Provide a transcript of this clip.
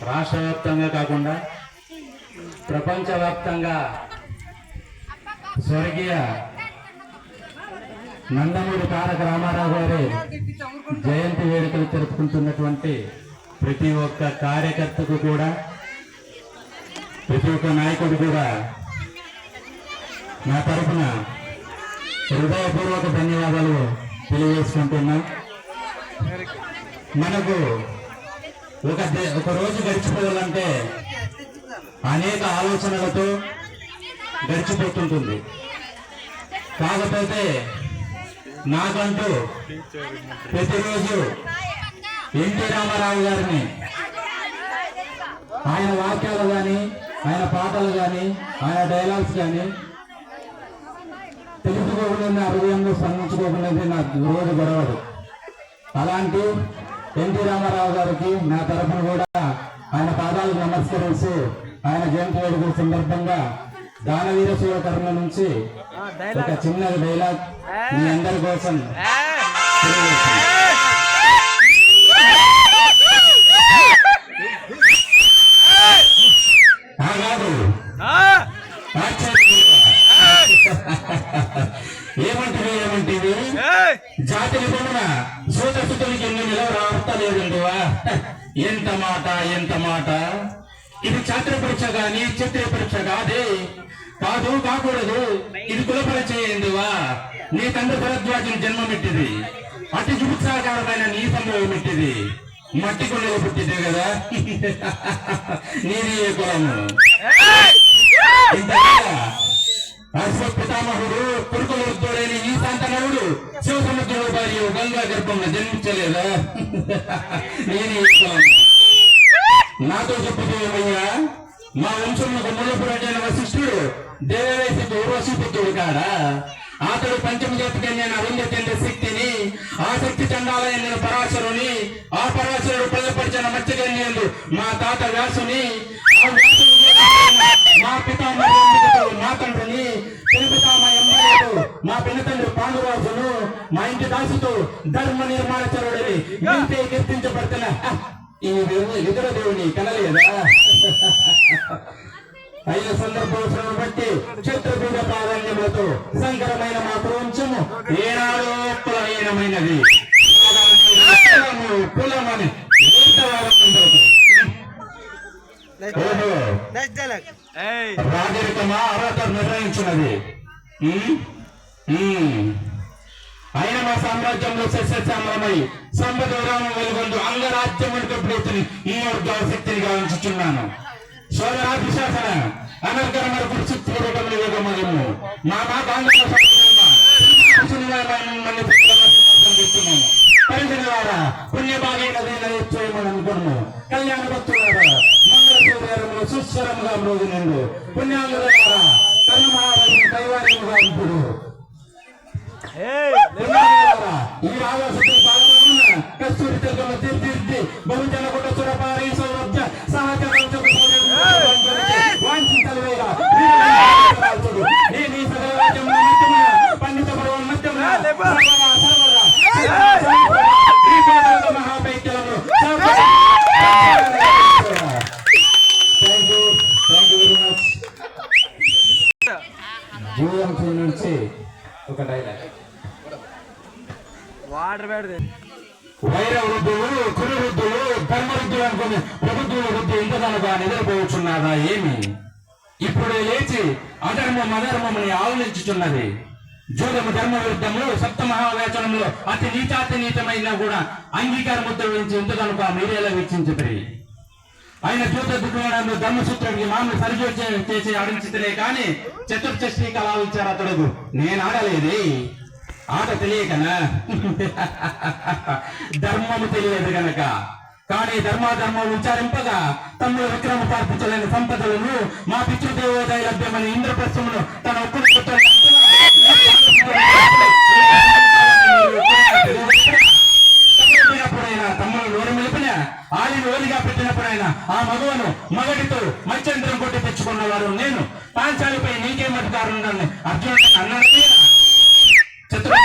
రాష్ట్ర వ్యాప్తంగా కాకుండా ప్రపంచవ్యాప్తంగా స్వర్గీయ నందమూరి తారక రామారావు గారి జయంతి వేడుకలు జరుపుకుంటున్నటువంటి ప్రతి ఒక్క కార్యకర్తకు కూడా, ప్రతి ఒక్క నాయకుడు కూడా నా తరఫున హృదయపూర్వక ధన్యవాదాలు తెలియజేసుకుంటున్నాం. మనకు ఒక రోజు గడిచిపోవాలంటే అనేక ఆలోచనలతో గడిచిపోతుంటుంది. కాకపోతే నాకంటూ ప్రతిరోజు ఎన్టీ రామారావు గారిని, ఆయన వాక్యాలు కానీ, ఆయన పాటలు కానీ, ఆయన డైలాగ్స్ కానీ తెలుసుకోకుండా హృదయంలో స్పందించుకోకుండా నాకు రోజు గొడవడు. అలాంటి ఎన్టీ రామారావు గారికి నా తరఫున కూడా ఆయన పాదాలకు నమస్కరిస్తూ ఆయన జయంతి వేడుకల సందర్భంగా దానవీర శివకర్మ నుంచి ఒక చిన్న డైలాగ్ మీ అందరి కోసం ఏమంటివి జాతి నిబంధన సూతసుతులకి ఎన్ని నిలవ లేదండివా. ఎంత మాట, ఎంత మాట. ఇది ఛాత్ర పరీక్ష గాని చిత్ర పరీక్ష కాదు, కాకూడదు. ఇది కుల పరీక్ష ఏందివా. నీ తండ్రి భరద్వాజుని జన్మమెట్టిది, అతి జుగుత్సాకారమైన నీ సంభవం మెట్టిది, మట్టి కొండలు పుట్టిదే కదా నీది ఏ కులము. పితామహుడు కురుకులైన ఈ శాంతనవుడు శివసముద్రుడు భార్య గంగా గర్భంలో జన్మించలేదా నేను ఏ కులము. నాతో చెప్పుకోమయ్యా, మా వంశంలో ముల్లపురాజైన వశిష్ఠుడు దేవవేసి ఊర్వశిపుత్రుడు కాడా. అతడు పంచమజాతి కన్యైన అరుంధతి శక్తిని, ఆ శక్తి చండాలైన పరాశరుని, ఆ పరాశరుడు పల్లెపరిచిన మత్స్యకన్యలు మా తాత వ్యాసుని, ఆ వ్యాసుడు మా పితామహుడు మా తండ్రిని, పితామహుడు మా పినతండ్రి పాండురాజును, మా ఇంటి దాసుతో ధర్మ నిర్మాణచరుడని ఇంతే కీర్తించబడుతున్న ఈ విదుర దేవుని కనలేదా. అయిన సందర్భోత్సవం బట్టి చిత్రపీఠ ప్రాధాన్యములతో సంకరమైన మా ప్రపంచము ఏనాడో కులహీనమైనది. కులమని రాజరికమా అర్హత నిర్ణయించినది. అయిన మా సామ్రాజ్యంలో సస్యశ్యామలమై సంపద విరామం వెలుగొందు అంగరాజ్యమునికి ప్రీతిని ఈ వర్గాల శక్తిని గావించుచున్నాను. సోదరాభిశాసన అనర్గరమర పురుషుత్వము యోగమయము మా పరిజన ద్వారా పుణ్యభాగైనదేమని అనుకున్నాము. కళ్యాణ భక్తులారా మంగళ సూర్యారంలో సుస్వరముగా రోజు నిండు పుణ్యాంగుల ద్వారా కర్ణమహారాజు కైవార్యముగా ఇప్పుడు ఈ రాజాసతి పాల్గొన్న కస్తూరి తెలుగు తీర్చి బహుజన కుట సురపారీ సౌరభ్య సహజ పండిత మహాపైక్యలను జీవంశీ నుంచి ఒక డైలాగ్. వైర వృద్ధులు, కుల వృద్ధులు, ధర్మ వృద్ధులు అనుకుని ప్రభుత్వ వృద్ధి ఇంతదనగా నిద్రపోవచ్చున్నారా ఏమి? ఇప్పుడే లేచి అధర్మని ఆలోచించుచున్నది. జూదము ధర్మ విరుద్ధంలో సప్తమహావేచనంలో అతి నీచాతి కూడా అంగీకార ముద్ర నుంచి ఇంతదనుక మీరేలా వీక్షించుతారు. ఆయన జూత దుఃఖంలో ధర్మసూత్రుడికి మామూలు సరిజోడు చేసి ఆడించితేనే కానీ చతుర్చష్టి కళాలు ఇచ్చారు అతడు. నేను ఆడలేదే, ఆట తెలియకనా ధర్మము తెలియదు గనక. కానీ ధర్మాధర్మం విచారింపగా తమ్ముడు విక్రమ పార్పించలేని సంపదలను మా పితృదేవోదయ లభ్యమని ఇంద్రప్రస్థమును తన ఒక్కడి